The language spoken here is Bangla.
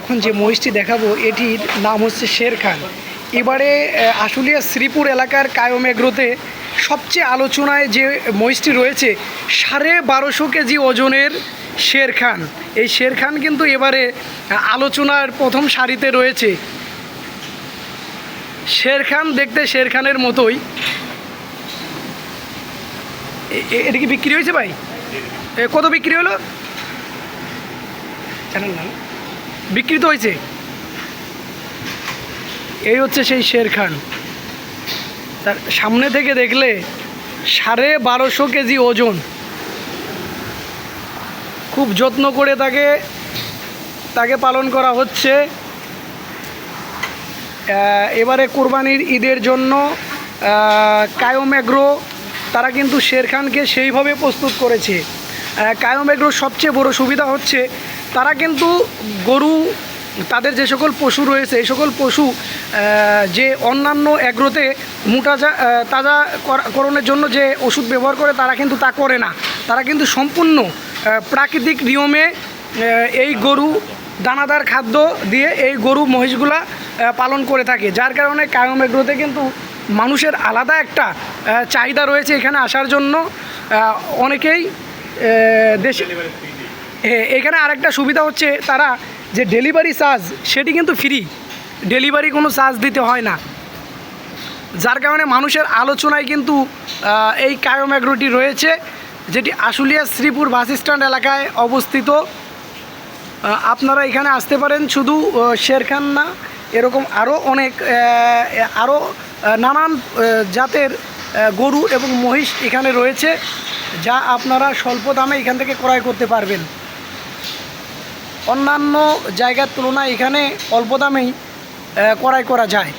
এখন যে মহিষটি দেখাবো এটির নাম হচ্ছে শের খান। এবারে আশুলিয়া শ্রীপুর এলাকার কায়ম এগ্রোতে সবচেয়ে আলোচনায় যে মহিষটি রয়েছে 1250 কেজি ওজনের শের খান। এই শের খান কিন্তু এবারে আলোচনার প্রথম সারিতে রয়েছে। শের খান দেখতে শের খানের মতোই। এটা কি বিক্রি হয়েছে ভাই? কত বিক্রি হলো জানেন না? বিক্রি তো হয়েছে। এই হচ্ছে সেই শের খান। তার সামনে থেকে দেখলে 1250 কেজি ওজন। খুব যত্ন করে তাকে পালন করা হচ্ছে। এবারে কোরবানির ঈদের জন্য কায়ম এগ্রো তারা কিন্তু শের খানকে সেইভাবে প্রস্তুত করেছে। কায়ম এগ্রোর সবচেয়ে বড় সুবিধা হচ্ছে তারা কিন্তু গরু, তাদের যে সকল পশু রয়েছে এই সকল পশু যে অন্যান্য এগ্রোতে তাজাকরণের জন্য যে ওষুধ ব্যবহার করে তারা কিন্তু তা করে না। তারা কিন্তু সম্পূর্ণ প্রাকৃতিক নিয়মে এই গরু দানাদার খাদ্য দিয়ে এই গরু মহিষগুলা পালন করে থাকে। যার কারণে কায়ম এগ্রোতে কিন্তু মানুষের আলাদা একটা চাহিদা রয়েছে এখানে আসার জন্য। অনেকেই দেশে এখানে আরেকটা সুবিধা হচ্ছে তারা যে ডেলিভারি চার্জ সেটি কিন্তু ফ্রি, ডেলিভারি কোনো চার্জ দিতে হয় না। যার কারণে মানুষের আলোচনায় কিন্তু এই কায়ম এগ্রোটি রয়েছে, যেটি আশুলিয়া শ্রীপুর বাস স্ট্যান্ড এলাকায় অবস্থিত। আপনারা এখানে আসতে পারেন। শুধু শের খান না, এরকম আরও নানান জাতের গরু এবং মহিষ এখানে রয়েছে, যা আপনারা স্বল্প দামে এখান থেকে ক্রয় করতে পারবেন। অন্যান্য জায়গার তুলনায় এখানে অল্প দামেই ক্রয় করা যায়।